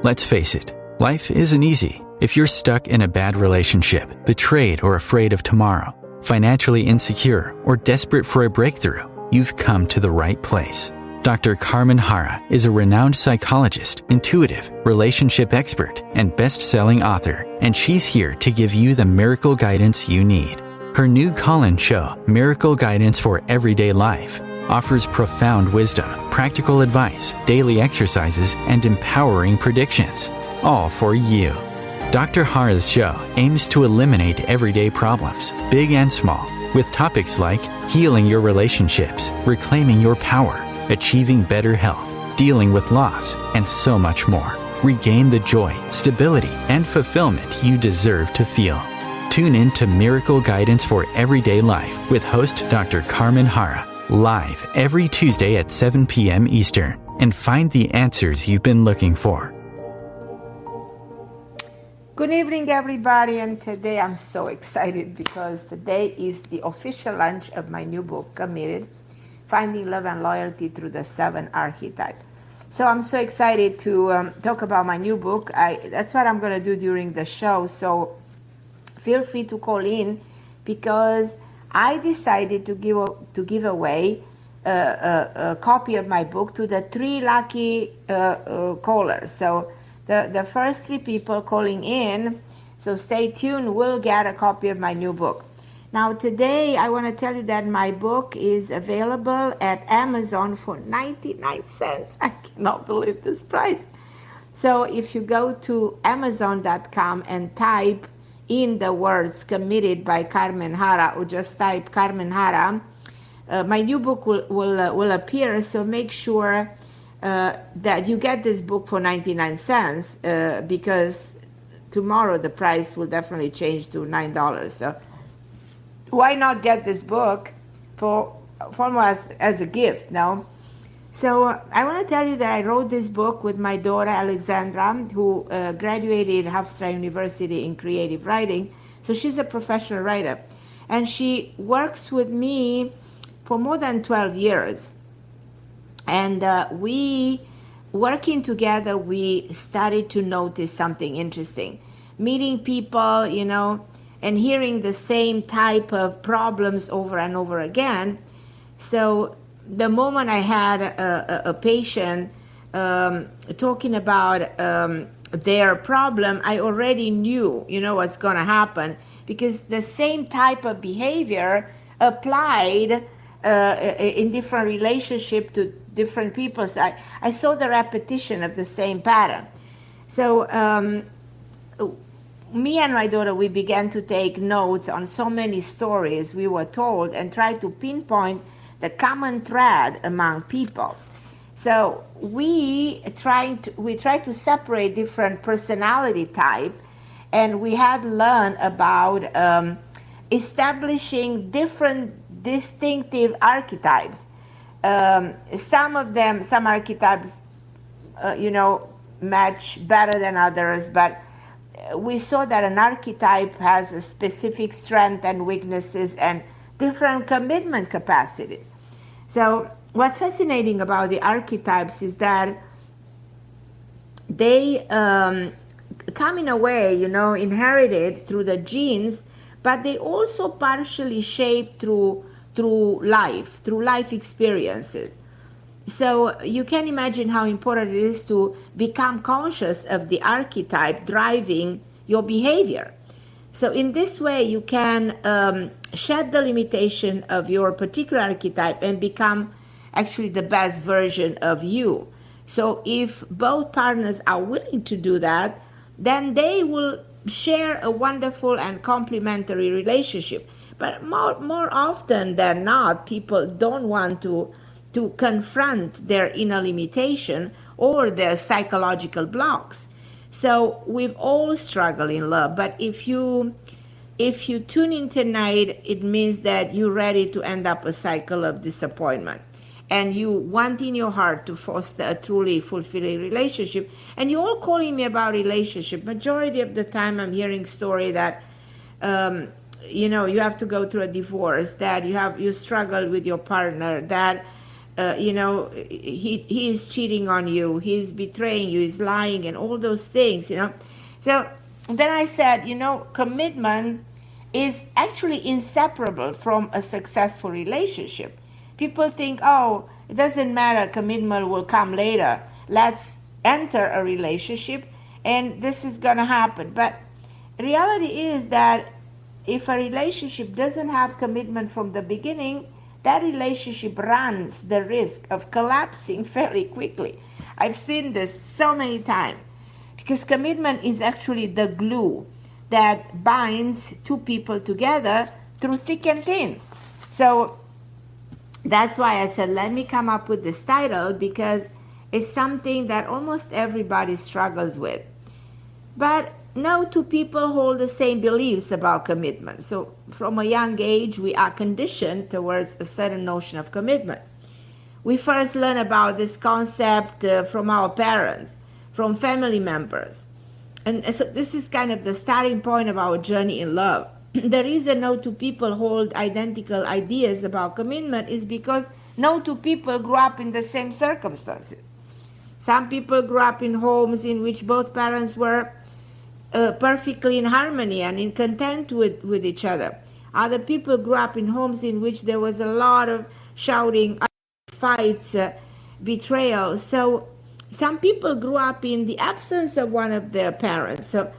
Let's face it, life isn't easy. If you're stuck in a bad relationship, betrayed or afraid of tomorrow, financially insecure, or desperate for a breakthrough, you've come to the right place. Dr. Carmen Harra is a renowned psychologist, intuitive, relationship expert, and best-selling author, and she's here to give you the miracle guidance you need. Her new call-in show, Miracle Guidance for Everyday Life, offers profound wisdom, practical advice, daily exercises, and empowering predictions, all for you. Dr. Harra's show aims to eliminate everyday problems, big and small, with topics like healing your relationships, reclaiming your power, achieving better health, dealing with loss, and so much more. Regain the joy, stability, and fulfillment you deserve to feel. Tune in to Miracle Guidance for Everyday Life with host Dr. Carmen Harra, live every Tuesday at 7 p.m. Eastern, and find the answers you've been looking for. Good evening, everybody, and today I'm so excited because today is the official launch of my new book, Committed, Finding Love and Loyalty Through the 7 Archetypes. So I'm so excited to talk about my new book. That's what I'm going to do during the show, so feel free to call in because I decided to give away a copy of my book to the 3 lucky callers. So the first 3 people calling in, so stay tuned, will get a copy of my new book. Now today I want to tell you that my book is available at Amazon for 99 cents. I cannot believe this price. So if you go to Amazon.com and type in the words Committed by Carmen Harra, or just type Carmen Harra, my new book will appear, so make sure that you get this book for 99 cents because tomorrow the price will definitely change to $9. So why not get this book for almost as a gift, no? So I want to tell you that I wrote this book with my daughter Alexandra, who graduated Hofstra University in creative writing. So she's a professional writer, and she works with me for more than 12 years. And we, working together, we started to notice something interesting. Meeting people, you know, and hearing the same type of problems over and over again. So the moment I had a patient talking about their problem, I already knew, you know, what's going to happen because the same type of behavior applied in different relationship to different people. So I saw the repetition of the same pattern. So me and my daughter, we began to take notes on so many stories we were told and try to pinpoint the common thread among people. So we try to separate different personality type, and we had learned about establishing different distinctive archetypes. Some archetypes, match better than others, but we saw that an archetype has a specific strength and weaknesses and different commitment capacity. So what's fascinating about the archetypes is that they come in a way, inherited through the genes, but they also partially shaped through life experiences. So you can imagine how important it is to become conscious of the archetype driving your behavior. So in this way, you can shed the limitation of your particular archetype and become actually the best version of you. So if both partners are willing to do that, then they will share a wonderful and complementary relationship. But more often than not, people don't want to confront their inner limitation or their psychological blocks. So we've all struggled in love, but if you tune in tonight, it means that you're ready to end up a cycle of disappointment. And you want in your heart to foster a truly fulfilling relationship. And you're all calling me about relationship. Majority of the time I'm hearing story that you have to go through a divorce, that you struggle with your partner, that he is cheating on you, he's betraying you, he's lying, and all those things. So then I said, commitment is actually inseparable from a successful relationship. People think, oh, it doesn't matter, commitment will come later. Let's enter a relationship and this is going to happen. But reality is that if a relationship doesn't have commitment from the beginning, that relationship runs the risk of collapsing very quickly. I've seen this so many times because commitment is actually the glue that binds two people together through thick and thin. So that's why I said, let me come up with this title, because it's something that almost everybody struggles with. But no two people hold the same beliefs about commitment. So from a young age, we are conditioned towards a certain notion of commitment. We first learn about this concept from our parents, from family members. And so this is kind of the starting point of our journey in love. The reason no two people hold identical ideas about commitment is because no two people grew up in the same circumstances. Some people grew up in homes in which both parents were perfectly in harmony and in content with each other. Other people grew up in homes in which there was a lot of shouting, fights, betrayal. So some people grew up in the absence of one of their parents. So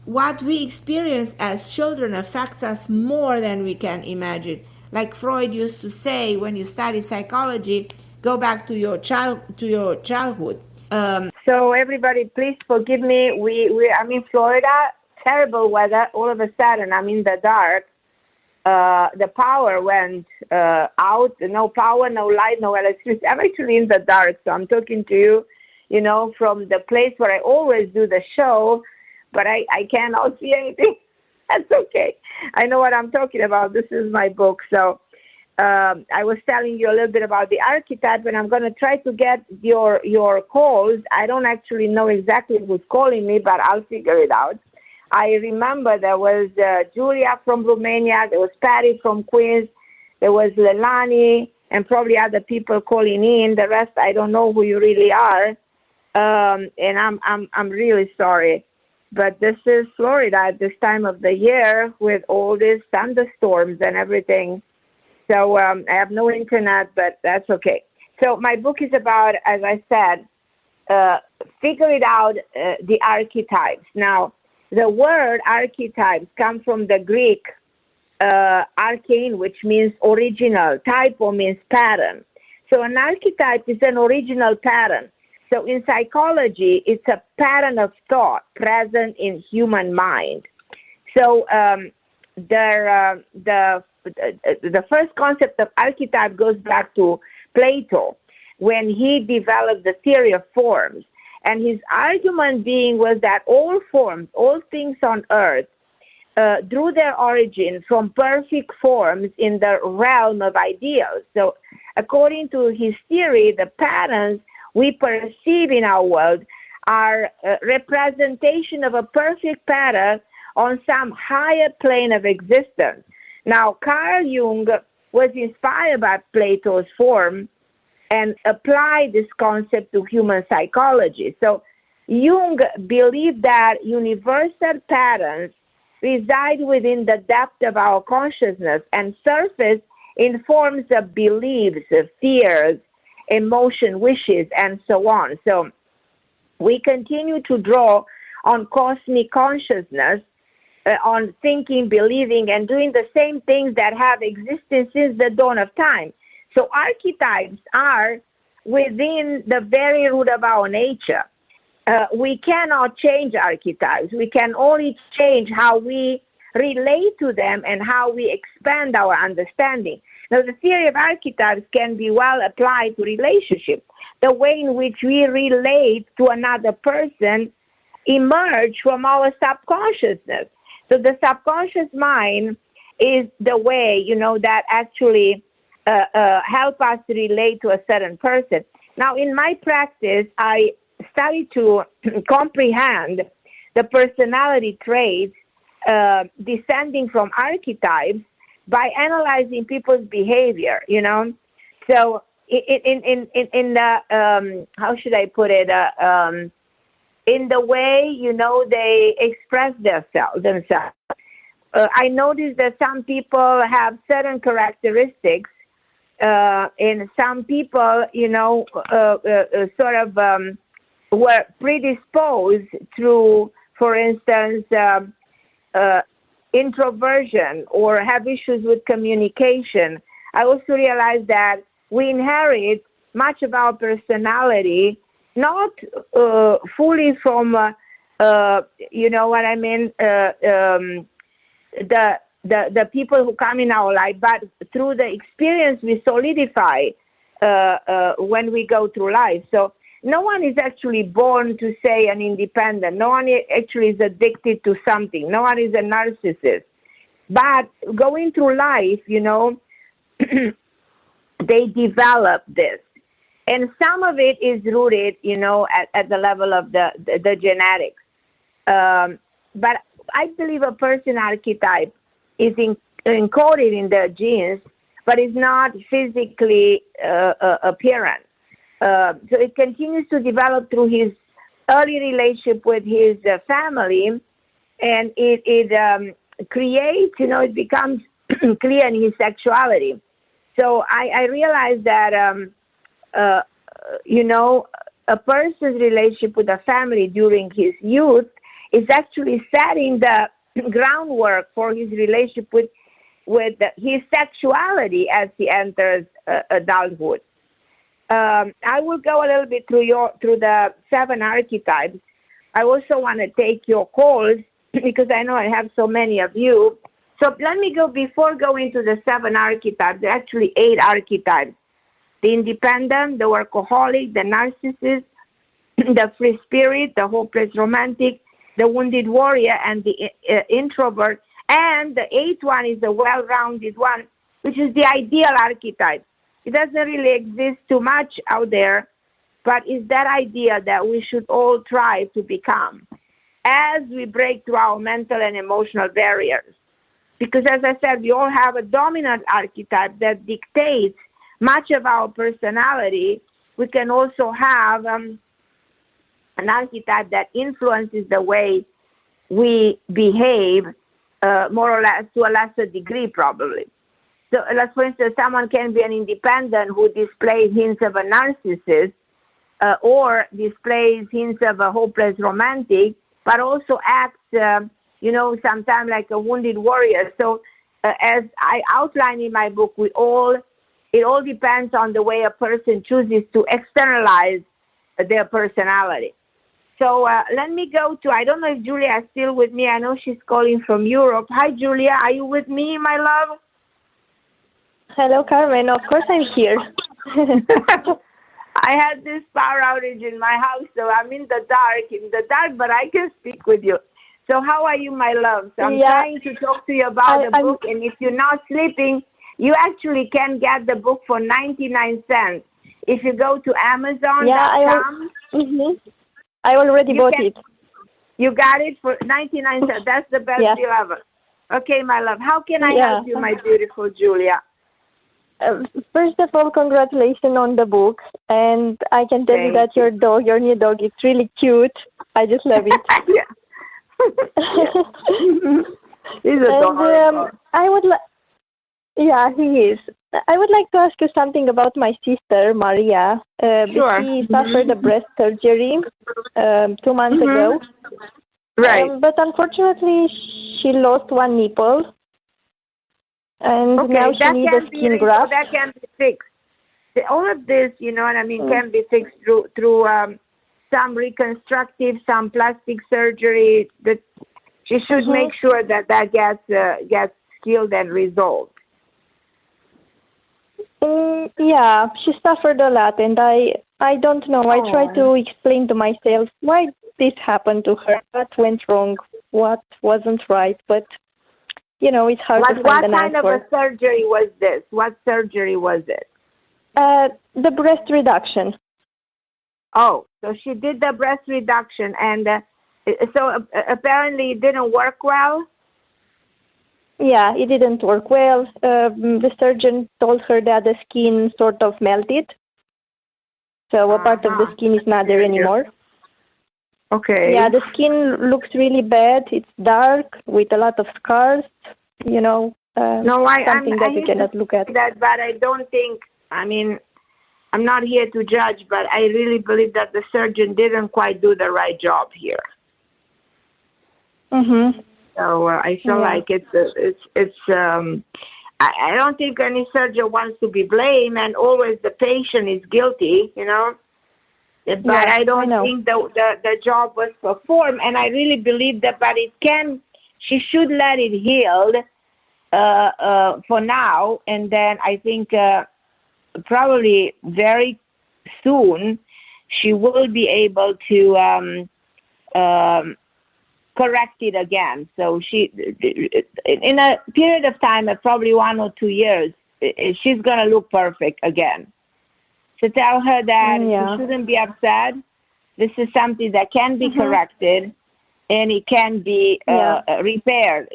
what we experience as children affects us more than we can imagine. Like Freud used to say, when you study psychology, go back to your childhood. So everybody, please forgive me. I'm in Florida, terrible weather. All of a sudden, I'm in the dark. The power went out. No power, no light, no electricity. I'm actually in the dark, so I'm talking to you, from the place where I always do the show, but I cannot see anything. That's okay. I know what I'm talking about. This is my book. So I was telling you a little bit about the archetype, and I'm going to try to get your calls. I don't actually know exactly who's calling me, but I'll figure it out. I remember there was Julia from Romania, there was Patty from Queens, there was Lelani, and probably other people calling in. The rest, I don't know who you really are, and I'm really sorry. But this is Florida at this time of the year with all these thunderstorms and everything. So I have no internet, but that's okay. So my book is about, as I said, figuring out the archetypes. Now, the word archetypes comes from the Greek archein, which means original. Typo means pattern. So an archetype is an original pattern. So in psychology, it's a pattern of thought present in human mind. So the first concept of archetype goes back to Plato, when he developed the theory of forms. And his argument was that all forms, all things on earth, drew their origin from perfect forms in the realm of ideals. So according to his theory, the patterns we perceive in our world are a representation of a perfect pattern on some higher plane of existence. Now, Carl Jung was inspired by Plato's form and applied this concept to human psychology. So Jung believed that universal patterns reside within the depth of our consciousness and surface in forms of beliefs, of fears, emotion, wishes, and so on. So we continue to draw on cosmic consciousness, on thinking, believing, and doing the same things that have existed since the dawn of time. So archetypes are within the very root of our nature. We cannot change archetypes. We can only change how we relate to them and how we expand our understanding. Now, the theory of archetypes can be well applied to relationships. The way in which we relate to another person emerge from our subconsciousness. So the subconscious mind is the way, that actually help us relate to a certain person. Now, in my practice, I study to comprehend the personality traits descending from archetypes by analyzing people's behavior, So in the how should I put it? In the way they express themselves. I noticed that some people have certain characteristics, and some people, sort of were predisposed through, for instance, introversion or have issues with communication. I also realized that we inherit much of our personality, not fully from, you know what I mean, the people who come in our life, but through the experience we solidify when we go through life. So no one is actually born to say an independent. No one actually is addicted to something. No one is a narcissist. But going through life, they develop this. And some of it is rooted, at the level of the genetics. But I believe a person archetype is encoded in the genes, but is not physically apparent. So it continues to develop through his early relationship with his family, and it creates, it becomes clear in his sexuality. So I realized that, a person's relationship with a family during his youth is actually setting the groundwork for his relationship with his sexuality as he enters adulthood. I will go a little bit through the 7 archetypes. I also want to take your calls because I know I have so many of you. So let me go, before going to the 7 archetypes, there are actually 8 archetypes. The independent, the workaholic, the narcissist, the free spirit, the hopeless romantic, the wounded warrior, and the introvert. And the 8th one is the well-rounded one, which is the ideal archetype. It doesn't really exist too much out there, but it's that idea that we should all try to become as we break through our mental and emotional barriers. Because as I said, we all have a dominant archetype that dictates much of our personality. We can also have an archetype that influences the way we behave, more or less, to a lesser degree, probably. So, like, for instance, someone can be an independent who displays hints of a narcissist, or displays hints of a hopeless romantic, but also acts, sometimes like a wounded warrior. So, as I outline in my book, it all depends on the way a person chooses to externalize their personality. So let me go to, I don't know if Julia is still with me. I know she's calling from Europe. Hi, Julia. Are you with me, my love? Hello, Carmen. Of course I'm here. I had this power outage in my house, so I'm in the dark, but I can speak with you. So how are you, my love? So I'm trying to talk to you about the book, and if you're not sleeping, you actually can get the book for 99 cents. If you go to Amazon.com. I already bought it. You got it for 99 cents. That's the best deal ever. Okay, my love. How can I help you, my beautiful Julia? First of all, congratulations on the book. And I can tell you that your new dog, is really cute. I just love it. He's adorable. He is. I would like to ask you something about my sister, Maria. Sure. She suffered a breast surgery 2 months ago. Right. But unfortunately, she lost one nipple. And now she needs a skin graft. That can be fixed. All of this, can be fixed through some reconstructive, some plastic surgery. That she should make sure that gets healed and resolved. She suffered a lot, and I don't know. I try to explain to myself why this happened to her, what went wrong, what wasn't right, but, it's hard to find an answer. What kind of a surgery was this? What surgery was it? The breast reduction. Oh, so she did the breast reduction, and so apparently it didn't work well? Yeah, it didn't work well. The surgeon told her that the skin sort of melted, so a part of the skin is not there anymore. Okay. Yeah, the skin looks really bad. It's dark with a lot of scars. No, something that you cannot look at. That, but I don't think. I mean, I'm not here to judge, but I really believe that the surgeon didn't quite do the right job here. Mhm. So I feel like it's. I don't think any surgeon wants to be blamed, and always the patient is guilty, But Yeah, I don't think the job was performed, and I really believe that. But she should let it heal for now, and then I think probably very soon she will be able to correct it again. So she, in a period of time, of probably 1 or 2 years, she's gonna look perfect again. So tell her that she shouldn't be upset. This is something that can be corrected, and it can be repaired.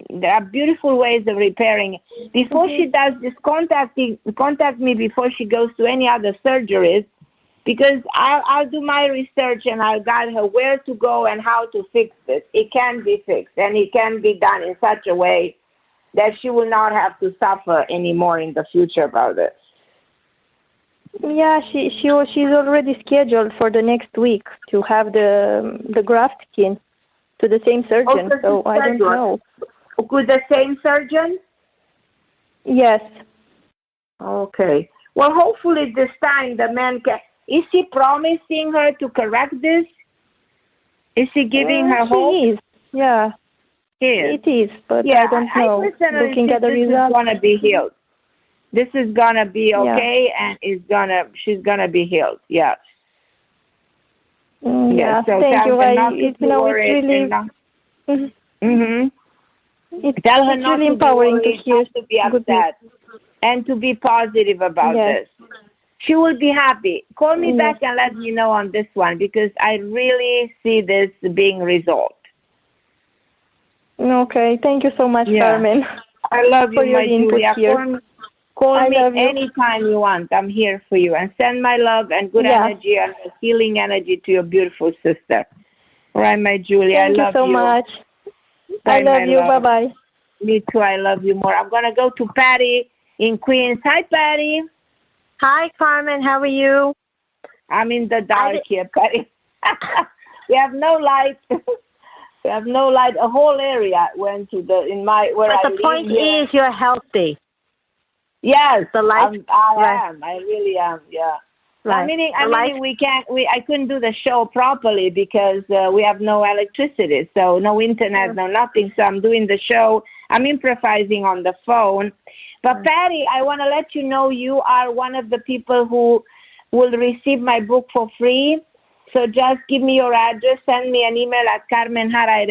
There are beautiful ways of repairing. Before she does this, contact me before she goes to any other surgeries, because I'll do my research and I'll guide her where to go and how to fix this. It can be fixed, and it can be done in such a way that she will not have to suffer anymore in the future about it. Yeah, she's already scheduled for the next week to have the graft skin to the same surgeon. So I don't know. With the same surgeon? Yes. Okay. Well, hopefully this time the man can. Is he promising her to correct this? Is he giving her hope? He is. Yeah. It is, but I don't know. Looking at the results, is gonna be healed. This is gonna be okay, and she's gonna be healed. Yes. Yeah. So thank you. It's really. Tell her not really to empowering to hear. Not to be upset, and to be positive about this. She will be happy. Call me back and let me know on this one, because I really see this being resolved. Okay. Thank you so much, Carmen. I love you, my Julia. Here. Call me anytime you want. I'm here for you. And send my love and good energy and healing energy to your beautiful sister. All right, my Julia. Thank I love you so much. Bye, I love you. Bye-bye. Me too. I love you more. I'm going to go to Patty in Queens. Hi, Patty. Hi, Carmen. How are you? I'm in the dark here, Patty. We have no light. We have no light. A whole area went to where I live. But the point is, you're healthy. Yes, the light. I am. I really am. Yeah. Right. I mean, I couldn't do the show properly because we have no electricity, so no internet, no nothing. So I'm doing the show. I'm improvising on the phone. But Patty, I want to let you know you are one of the people who will receive my book for free. So just give me your address, send me an email at Carmen Harra,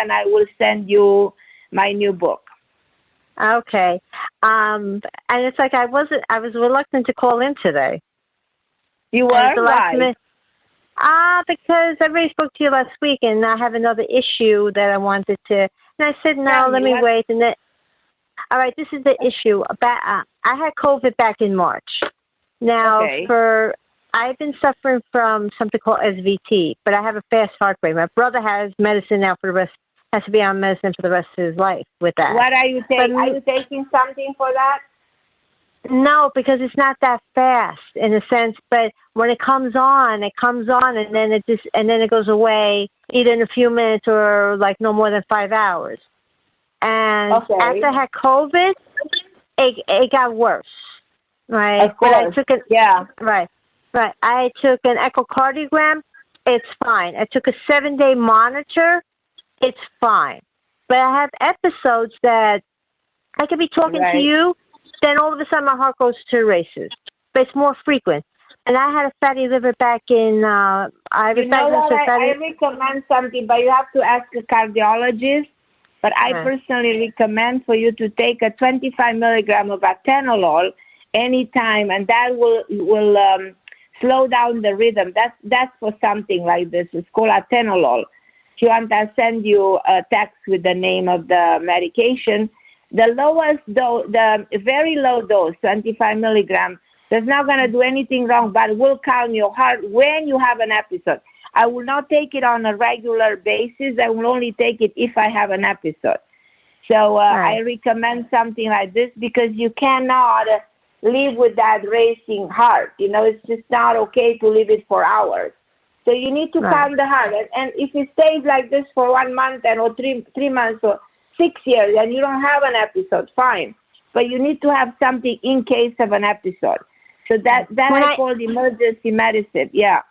and I will send you my new book. Okay. And it's like I was reluctant to call in today. You were? Why? Because I already spoke to you last week, and I have another issue that I wanted to. And I said, no, let me wait. And then, all right, this is the issue. I had COVID back in March. Now, I've been suffering from something called SVT, but I have a fast heart rate. My brother has medicine now has to be on medicine for the rest of his life with that. What are you taking? Are you taking something for that? No, because it's not that fast in a sense. But when it comes on, and then it goes away either in a few minutes or like no more than 5 hours. And after I had COVID, it got worse. Right. Of course. Right. I took an echocardiogram. It's fine. I took a 7-day monitor. It's fine. But I have episodes that I could be talking to you, then all of a sudden my heart goes to races. But it's more frequent. And I had a fatty liver back in, I recommend something, but you have to ask a cardiologist. But I personally recommend for you to take a 25 milligram of atenolol anytime, and that will slow down the rhythm. That's for something like this. It's called atenolol. If you want, I'll send you a text with the name of the medication. The lowest dose, the very low dose, 25 milligrams, that's not going to do anything wrong, but will calm your heart when you have an episode. I will not take it on a regular basis. I will only take it if I have an episode. So I recommend something like this because you cannot live with that racing heart. You know, it's just not okay to leave it for hours. So you need to calm the heart. And if it stays like this for 1 month or three months or 6 years and you don't have an episode, fine. But you need to have something in case of an episode. So that I call emergency medicine. Yeah.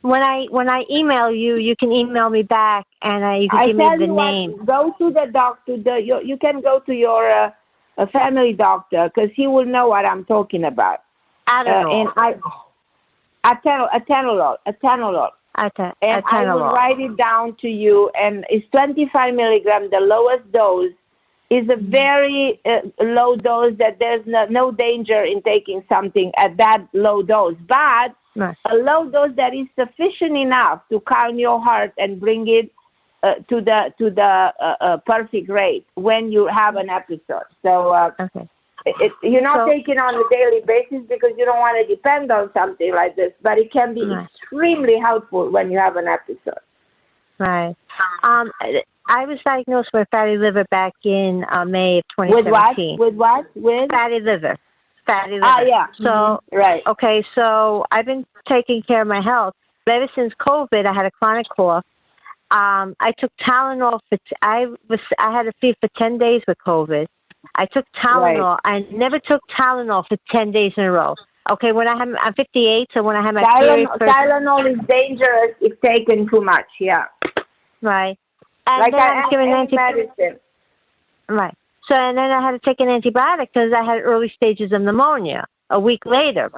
When I email you, you can email me back, and you can give me the name. Go to the doctor. You can go to your a family doctor because he will know what I'm talking about. Atenolol. Atenolol. And I will write it down to you. And it's 25 milligrams, the lowest dose. Is a very low dose that there's no danger in taking something at that low dose. But a low dose that is sufficient enough to calm your heart and bring it to the perfect rate when you have an episode. So you're not taking on a daily basis because you don't want to depend on something like this, but it can be extremely helpful when you have an episode. Right. I was diagnosed with fatty liver back in May of 2017. With what? With fatty liver. Fatty liver. Ah, yeah. So, okay, so I've been taking care of my health. But ever since COVID, I had a chronic cough. I took Tylenol I had a fever for 10 days with COVID. I took Tylenol. I never took Tylenol for 10 days in a row. Okay, I'm 58, so when I had my period... Tylenol is dangerous if taken too much, yeah. Right. And like then I was given medicine. Right. So, and then I had to take an antibiotic because I had early stages of pneumonia a week later.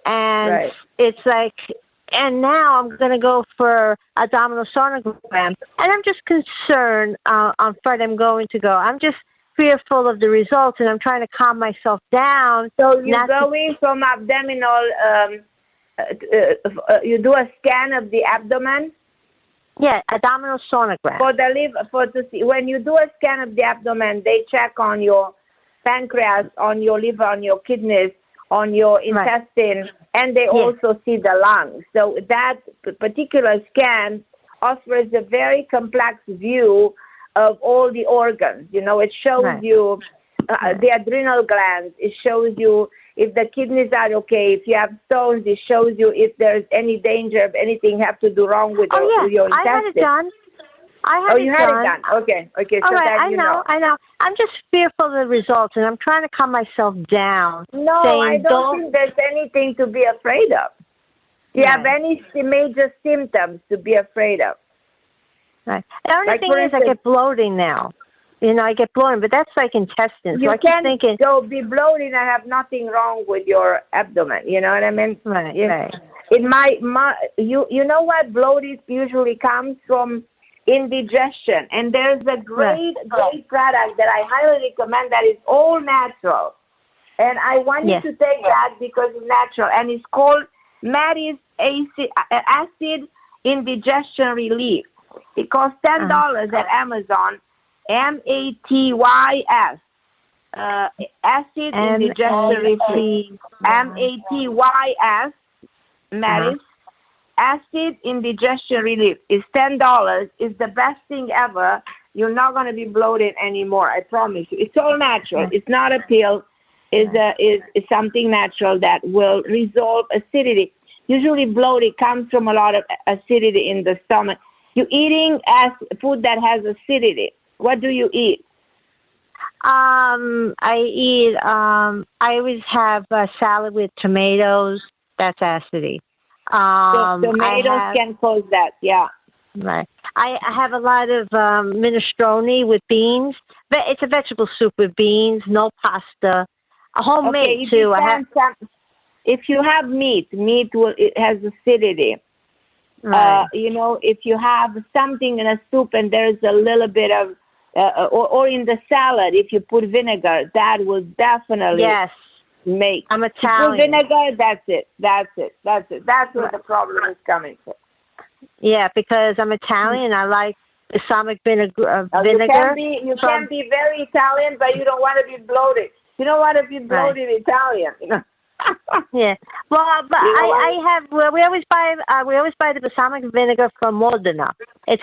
And it's like, and now I'm going to go for abdominal sonogram. And I'm just concerned on Friday I'm going to go. I'm just fearful of the results, and I'm trying to calm myself down. So you're going from abdominal, you do a scan of the abdomen? Yeah, abdominal sonogram. For the liver, to see when you do a scan of the abdomen, they check on your pancreas, on your liver, on your kidneys, on your intestine, and they also see the lungs. So that particular scan offers a very complex view of all the organs. You know, it shows you the adrenal glands. It shows you if the kidneys are okay. If you have stones, it shows you if there's any danger of anything have to do wrong with your intestine. I had it done. You had it done. Okay. All right, I know. I'm just fearful of the results, and I'm trying to calm myself down. No, I don't think there's anything to be afraid of. Do you have any major symptoms to be afraid of? Right. The only thing is I get bloating now. You know, I get bloating, but that's like intestines. You so can't be bloating and have nothing wrong with your abdomen. You know what I mean? Right. It might you know what? Bloating usually comes from indigestion. And there's a great product that I highly recommend that is all natural. And I want you to take that because it's natural. And it's called Mary's Acid Indigestion Relief. It costs $10 at Amazon. MATYS. Acid Indigestion Relief. MATYS. Mary's Acid Indigestion Relief is $10. It's the best thing ever. You're not going to be bloated anymore. I promise you. It's all natural. It's not a pill. It's something natural that will resolve acidity. Usually bloating comes from a lot of acidity in the stomach. You're eating food that has acidity. What do you eat? I always have salad with tomatoes. That's acidity. Tomatoes can cause that, yeah. Right. I have a lot of minestrone with beans. It's a vegetable soup with beans, no pasta. Homemade too. If you have meat it has acidity. Right. You know, if you have something in a soup and there's a little bit of, or in the salad, if you put vinegar, that will definitely make. I'm Italian. Put vinegar, that's it. That's where the problem is coming from. Yeah, because I'm Italian. I like balsamic vinegar. You can be very Italian, but you don't want to be bloated. You don't want to be bloated Italian. Yeah. Well, but we always buy the balsamic vinegar from Modena. It's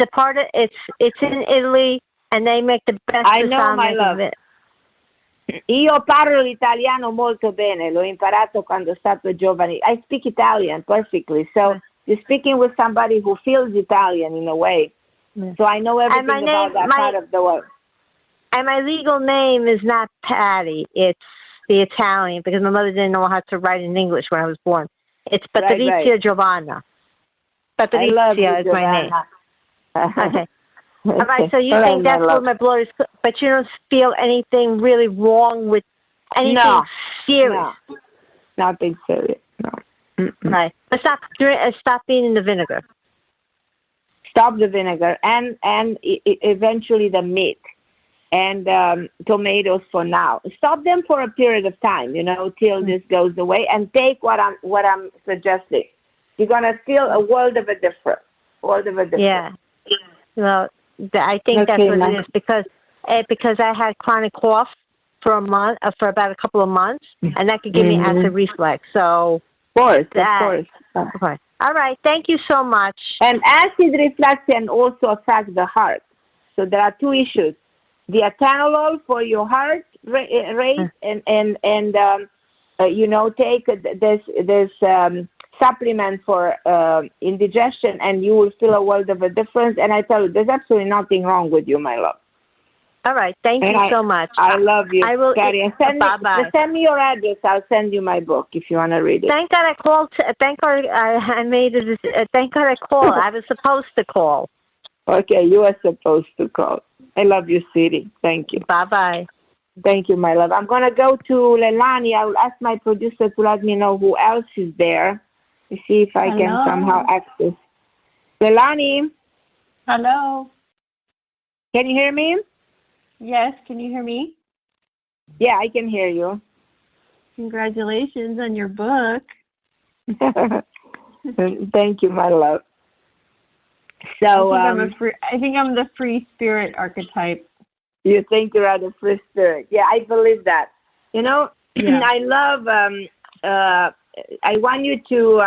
it's in Italy, and they make the best I know, my love. Vinegar. Io parlo l'italiano molto bene, l'ho imparato quando stato giovane. I speak Italian perfectly, so you're speaking with somebody who feels Italian in a way. So I know everything about that part of the world. And my legal name is not Patty. It's the Italian, because my mother didn't know how to write in English when I was born. It's Patrizia Giovanna. Patrizia is my name. Okay. All right, so you think that's what my blood is, but you don't feel anything really wrong with anything serious? No. Nothing serious, no. Right. But stop eating the vinegar. Stop the vinegar and eventually the meat and tomatoes for now. Stop them for a period of time, till this goes away, and take what I'm suggesting. You're gonna feel a world of a difference. Yeah. Well, I think that's what it is, because I had chronic cough for about a couple of months, and that could give me acid reflux. So, of course. Okay. All right. Thank you so much. And acid reflux can also affect the heart. So there are two issues: the atenolol for your heart rate, and take this supplement for indigestion, and you will feel a world of a difference. And I tell you, there's absolutely nothing wrong with you, my love. All right. Thank you so much. I love you. I will. Bye-bye. Send me your address. I'll send you my book if you want to read it. Thank God I called. Thank God I made it. Thank God I called. I was supposed to call. Okay, you were supposed to call. I love you, sweetie. Thank you. Bye-bye. Thank you, my love. I'm going to go to Leilani. I will ask my producer to let me know who else is there. To see if I can somehow access. Leilani? Hello. Can you hear me? Yes, can you hear me? Yeah, I can hear you. Congratulations on your book. Thank you, my love. So I think I'm the free spirit archetype. You think you're the free spirit? Yeah, I believe that. Yeah. I love. I want you to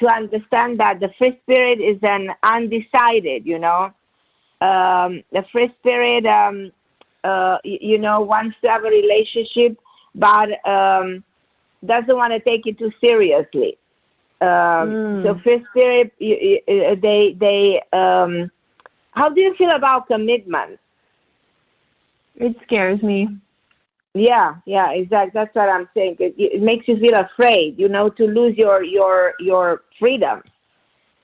understand that the free spirit is an undecided. The free spirit, wants to have a relationship, but doesn't want to take it too seriously. So free spirit, they how do you feel about commitment? It scares me. Yeah, exactly. That's what I'm saying. It makes you feel afraid, to lose your freedom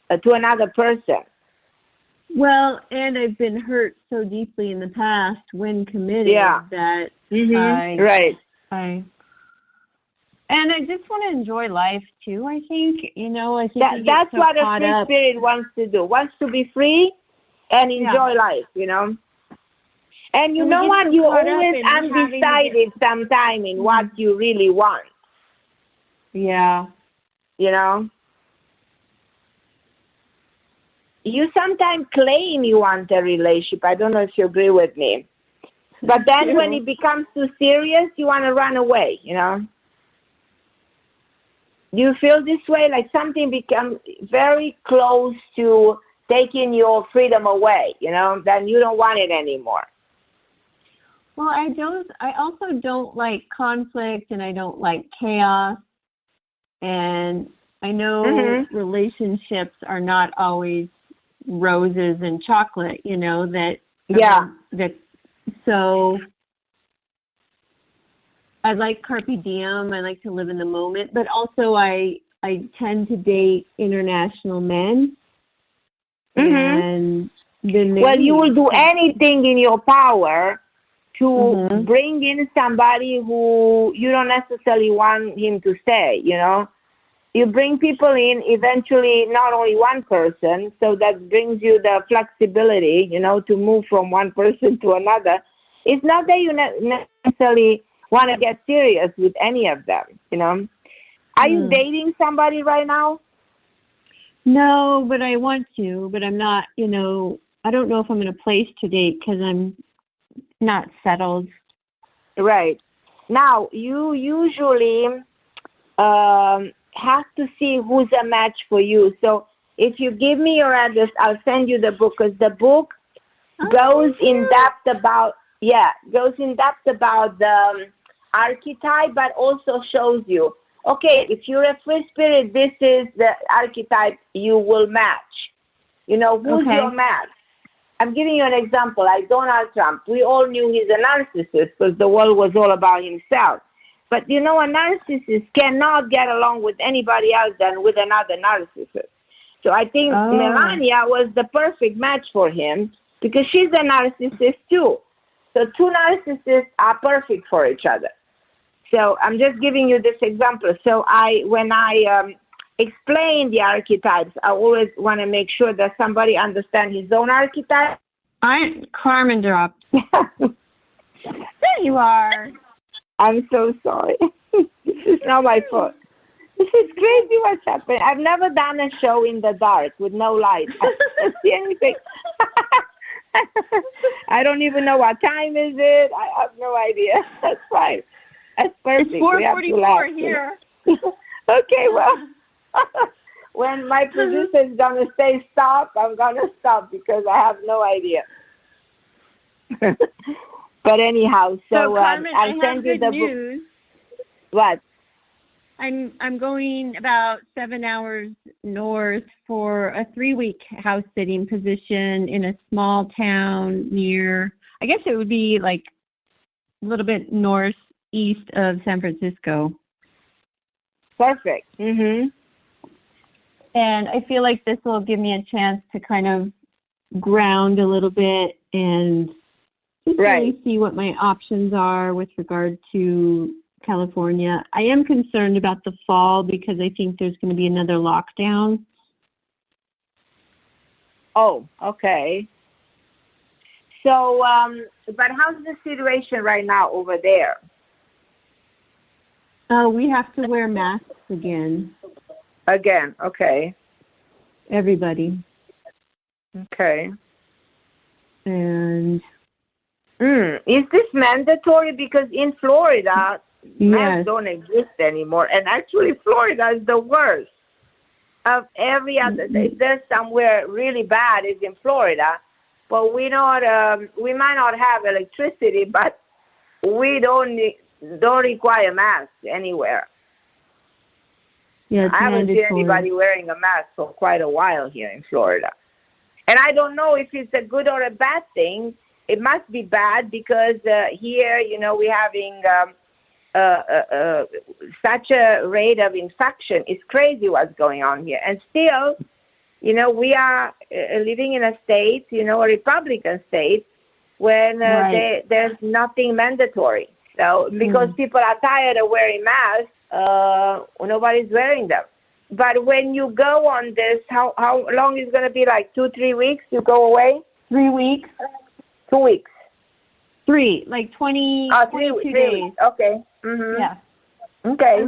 to another person. Well, and I've been hurt so deeply in the past when committed that and I just want to enjoy life too. I think that's what a free spirit wants to do. Wants to be free and enjoy life. And you know what? You're always undecided sometime in what you really want. Yeah. You sometimes claim you want a relationship. I don't know if you agree with me. But then when it becomes too serious, you want to run away, You feel this way, like something becomes very close to taking your freedom away, then you don't want it anymore. Well, I also don't like conflict, and I don't like chaos. And I know relationships are not always roses and chocolate, so I like carpe diem. I like to live in the moment, but also I tend to date international men. And you will do anything in your power to bring in somebody who you don't necessarily want him to stay, You bring people in, eventually not only one person, so that brings you the flexibility, to move from one person to another. It's not that you necessarily want to get serious with any of them, Are you dating somebody right now? No, but I want to, but I'm not, I don't know if I'm in a place to date because I'm not settled. Right. Now, you usually have to see who's a match for you. So if you give me your address, I'll send you the book, because the book goes in depth about the archetype, but also shows you, okay, if you're a free spirit, this is the archetype you will match. Who's your match? I'm giving you an example, like Donald Trump. We all knew he's a narcissist because the world was all about himself. But a narcissist cannot get along with anybody else than with another narcissist. So I think Melania was the perfect match for him, because she's a narcissist too. So two narcissists are perfect for each other. So I'm just giving you this example. So when I explain the archetypes, I always want to make sure that somebody understands his own archetype. Carmen dropped. There you are. I'm so sorry. This is not my fault. This is crazy what's happening. I've never done a show in the dark with no light. I don't see anything. I don't even know what time is it. I have no idea. That's fine. That's perfect. It's 4:44 here. Okay, well, when my producer is going to say stop, I'm going to stop, because I have no idea. But anyhow, so Carmen, I'll send you the news. book. What? I'm going about 7 hours north for a 3-week house sitting position in a small town near, I guess it would be like a little bit northeast of San Francisco. Perfect. Mhm. And I feel like this will give me a chance to kind of ground a little bit and just really see what my options are with regard to California. I am concerned about the fall because I think there's going to be another lockdown. Oh, okay. So, but how's the situation right now over there? We have to wear masks again. Again, okay. Everybody. Okay. And is this mandatory? Because in Florida, masks yes, don't exist anymore. And actually, Florida is the worst of every other. If there's somewhere really bad, it's in Florida. But we might not have electricity, but we don't require masks anywhere. Yeah, I haven't seen anybody wearing a mask for quite a while here in Florida. And I don't know if it's a good or a bad thing. It must be bad because here, we're having such a rate of infection. It's crazy what's going on here. And still, we are living in a state, a Republican state, when there's nothing mandatory. So because people are tired of wearing masks, nobody's wearing them. But when you go on this, how long is it going to be? Like 2-3 weeks you go away? 3 weeks. 2 weeks. 3, like 22 3 days. weeks. Okay. Mm-hmm. Yeah. Okay.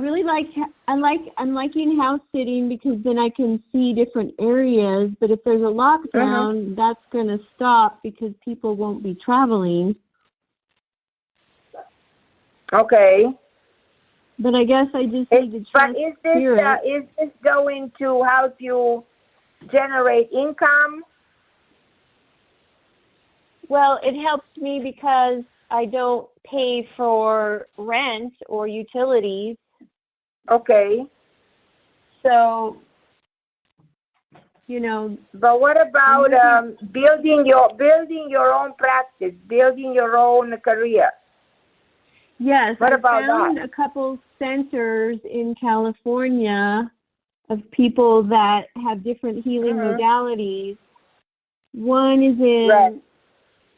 I'm liking house sitting because then I can see different areas. But if there's a lockdown, that's going to stop because people won't be traveling. Okay. But I guess I just need to trust spirit. Is this going to help you generate income? Well, it helps me because I don't pay for rent or utilities. Okay. So, But what about building your own practice, building your own career? Yes, I found a couple centers in California of people that have different healing modalities. One is in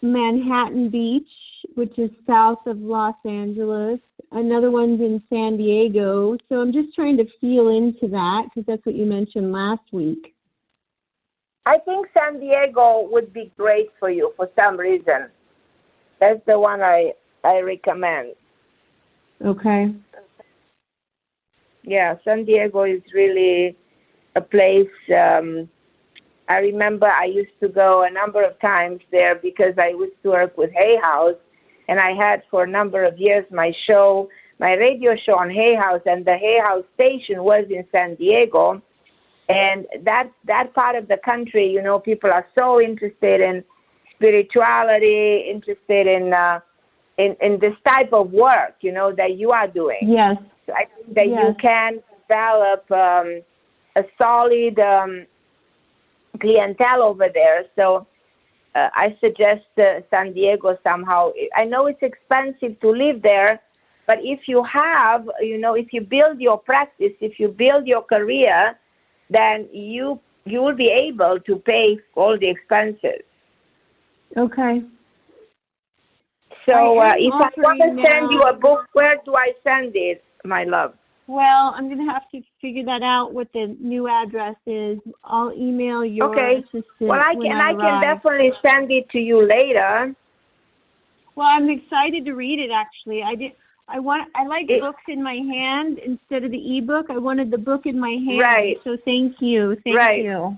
Manhattan Beach, which is south of Los Angeles. Another one's in San Diego. So I'm just trying to feel into that because that's what you mentioned last week. I think San Diego would be great for you for some reason. That's the one I recommend. Okay. Yeah, San Diego is really a place. I remember I used to go a number of times there because I used to work with Hay House, and I had for a number of years my radio show on Hay House, and the Hay House station was in San Diego. And that part of the country, you know, people are so interested in spirituality, interested in this type of work, you know, that you are doing. Yes. So I think that you can develop a solid clientele over there. So I suggest San Diego somehow. I know it's expensive to live there, but if you have, you know, if you build your practice, if you build your career, then you will be able to pay all the expenses. Okay. So if I want to send you a book, where do I send it, my love? Well, I'm going to have to figure that out, what the new address is. I'll email your assistant. Well, I can definitely send it to you later. Well, I'm excited to read it, actually. I like books in my hand instead of the ebook. I wanted the book in my hand. Right. So thank you. Thank you.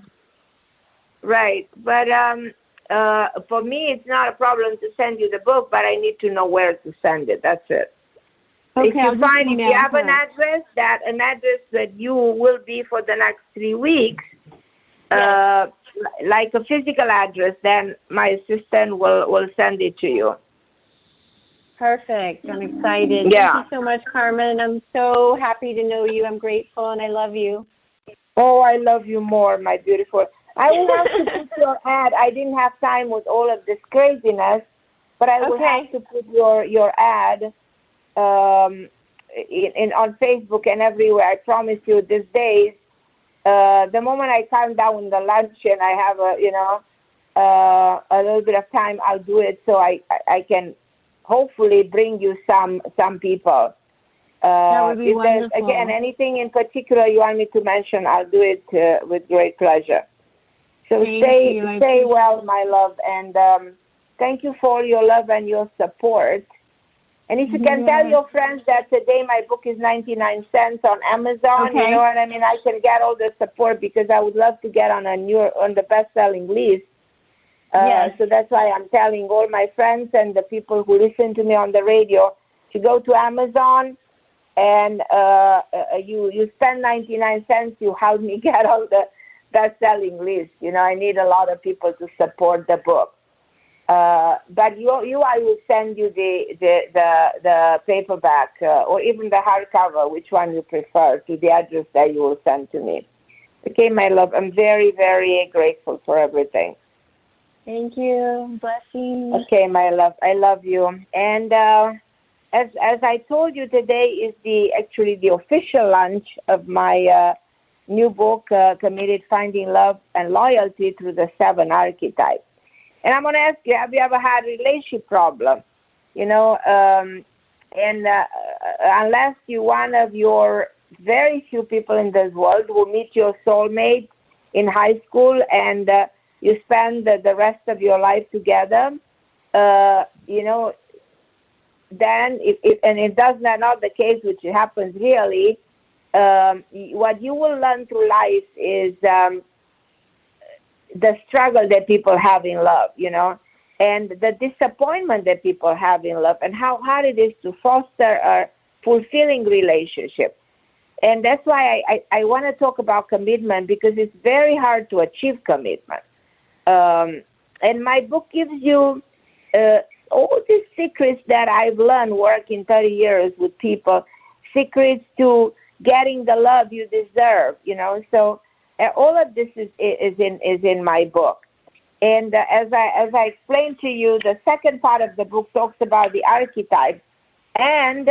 Right. But for me, it's not a problem to send you the book, but I need to know where to send it. That's it. Okay, if you have an address that you will be for the next 3 weeks, like a physical address, then my assistant will send it to you. Perfect. I'm excited. Yeah. Thank you so much, Carmen. I'm so happy to know you. I'm grateful, and I love you. Oh, I love you more, my beautiful. I will have to put your ad. I didn't have time with all of this craziness, but I will have to put your ad on Facebook and everywhere. I promise you, these days, the moment I calm down the lunch and I have a little bit of time, I'll do it so I can hopefully bring you some people. That would be wonderful. If there's, again, anything in particular you want me to mention, I'll do it with great pleasure. So stay well, my love, and thank you for your love and your support. And if you can tell your friends that today my book is 99 cents on Amazon, you know what I mean? I can get all the support because I would love to get on the best-selling list. So that's why I'm telling all my friends and the people who listen to me on the radio to go to Amazon and you spend 99 cents, you help me get on the best-selling list. You know, I need a lot of people to support the book. But I will send you the paperback or even the hardcover, which one you prefer, to the address that you will send to me. Okay, my love, I'm very, very grateful for everything. Thank you. Blessings. Okay, my love, I love you. And as I told you, today is actually the official launch of my new book, Committed: Finding Love and Loyalty Through the 7 Archetypes. And I'm going to ask you, have you ever had a relationship problem? You know, unless you're one of your very few people in this world who meet your soulmate in high school and you spend the rest of your life together, you know, then, if that's not the case, which happens really, what you will learn through life is the struggle that people have in love, you know, and the disappointment that people have in love, and how hard it is to foster a fulfilling relationship. And that's why I want to talk about commitment, because it's very hard to achieve commitment. And my book gives you all these secrets that I've learned working 30 years with people, secrets to getting the love you deserve, you know. So all of this is in my book. And as I explained to you, the second part of the book talks about the archetypes. And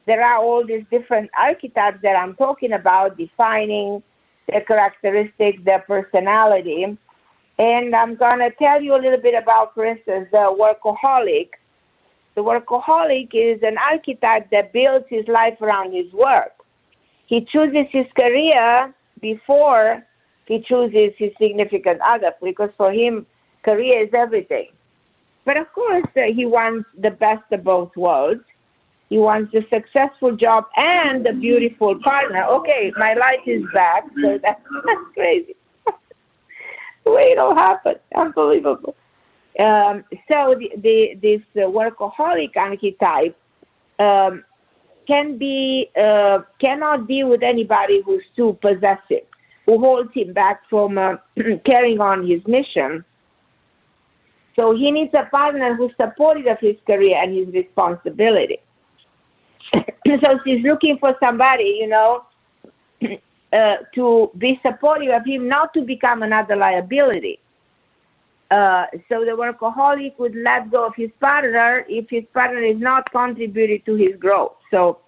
there are all these different archetypes that I'm talking about, defining their characteristics, their personality. And I'm going to tell you a little bit about, for instance, the workaholic. The workaholic is an archetype that builds his life around his work. He chooses his career before he chooses his significant other, because for him, career is everything. But of course, he wants the best of both worlds. He wants a successful job and a beautiful partner. Okay, my light is back, so that's crazy. The way it all happened, unbelievable. So this workaholic archetype cannot deal with anybody who's too possessive, who holds him back from carrying on his mission. So he needs a partner who's supportive of his career and his responsibility. So she's looking for somebody, to be supportive of him, not to become another liability. So the workaholic would let go of his partner if his partner is not contributing to his growth. So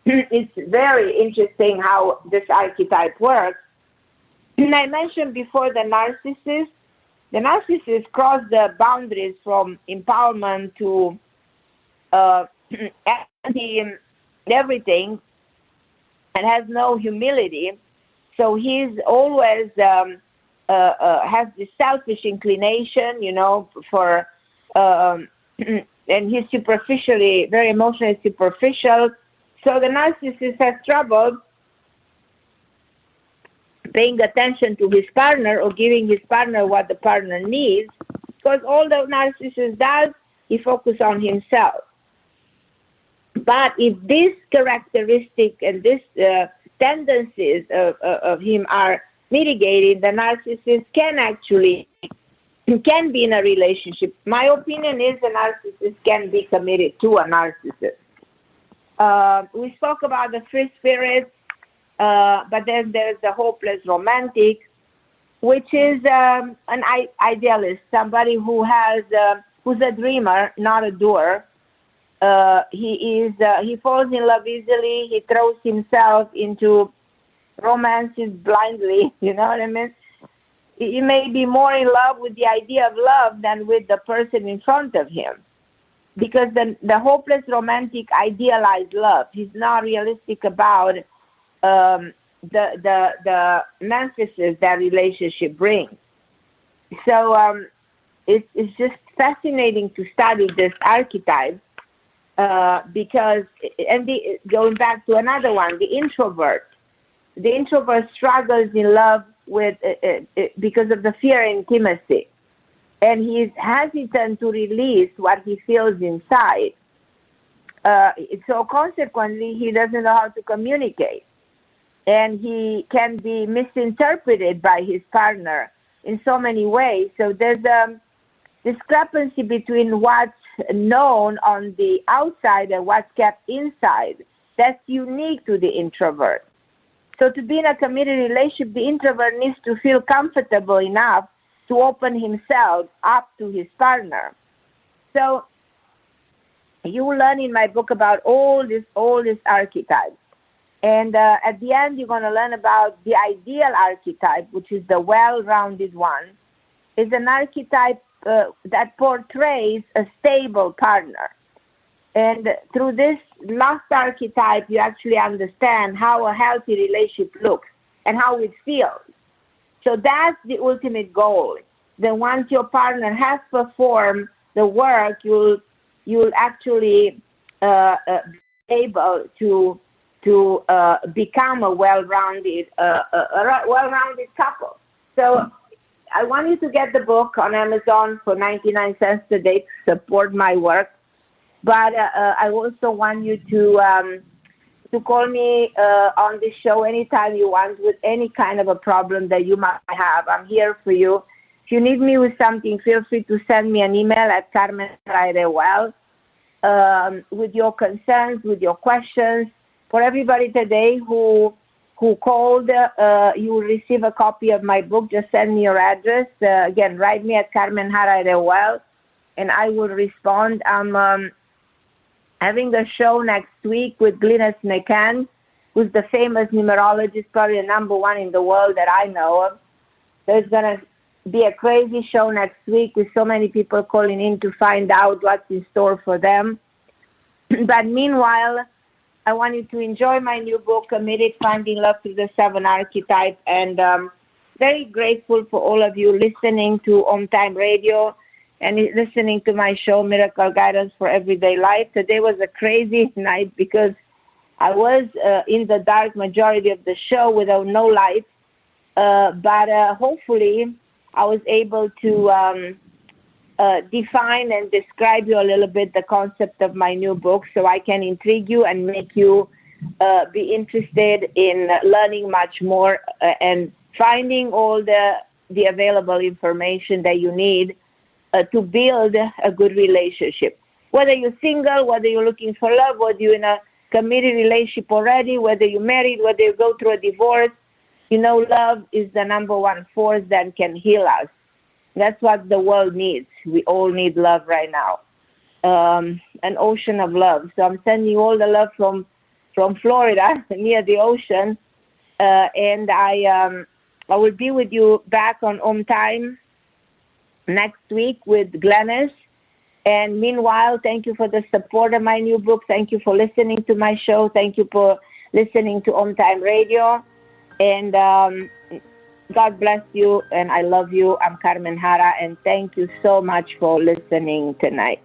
it's very interesting how this archetype works. And I mentioned before the narcissist. The narcissist cross the boundaries from empowerment to everything and has no humility. So he's always has this selfish inclination, for and he's superficially, very emotionally superficial. So the narcissist has trouble paying attention to his partner or giving his partner what the partner needs, because all the narcissist does, he focuses on himself. But if this characteristic and this tendencies of him are mitigated, the narcissist can be in a relationship. My opinion is the narcissist can be committed to a narcissist. We spoke about the free spirits, but then there's the hopeless romantic, which is an idealist, somebody who's a dreamer, not a doer. He falls in love easily. He throws himself into romances blindly. You know what I mean? He may be more in love with the idea of love than with the person in front of him, because the hopeless romantic idealized love. He's not realistic about the emphasis that relationship brings. So it's just fascinating to study this archetype. Because, going back to another one, the introvert. The introvert struggles in love with because of the fear of intimacy, and he's hesitant to release what he feels inside. So consequently, he doesn't know how to communicate, and he can be misinterpreted by his partner in so many ways. So there's a discrepancy between what's known on the outside and what's kept inside. That's unique to the introvert. So to be in a committed relationship, the introvert needs to feel comfortable enough to open himself up to his partner. So you will learn in my book about all these archetypes. And at the end, you're going to learn about the ideal archetype, which is the well-rounded one. Is an archetype that portrays a stable partner. And through this last archetype, you actually understand how a healthy relationship looks and how it feels. So that's the ultimate goal. Then once your partner has performed the work, you'll actually be able to become a well-rounded couple. So I want you to get the book on Amazon for 99 cents a day to support my work. But I also want you to call me on this show anytime you want with any kind of a problem that you might have. I'm here for you. If you need me with something, feel free to send me an email at Carmen with your concerns, with your questions. For everybody today who called, you will receive a copy of my book. Just send me your address. Again, write me at Carmen Harra, and I will respond. I'm having a show next week with Glynis McCann, who's the famous numerologist, probably the number one in the world that I know of. There's going to be a crazy show next week with so many people calling in to find out what's in store for them. But meanwhile, I want you to enjoy my new book, Committed, Finding Love Through the 7 Archetypes, and very grateful for all of you listening to OMTime Radio. and listening to my show, Miracle Guidance for Everyday Life. Today was a crazy night because I was in the dark majority of the show without no light, but hopefully I was able to define and describe you a little bit the concept of my new book so I can intrigue you and make you be interested in learning much more and finding all the available information that you need to build a good relationship. Whether you're single, whether you're looking for love, whether you're in a committed relationship already, whether you're married, whether you go through a divorce, you know, love is the number one force that can heal us. That's what the world needs. We all need love right now. An ocean of love. So I'm sending you all the love from Florida, near the ocean. And I will be with you back on OMTimes next week with Glennis. And meanwhile, thank you for the support of my new book. Thank you for listening to my show. Thank you for listening to OMTime Radio. And God bless you, and I love you. I'm Carmen Harra, and thank you so much for listening tonight.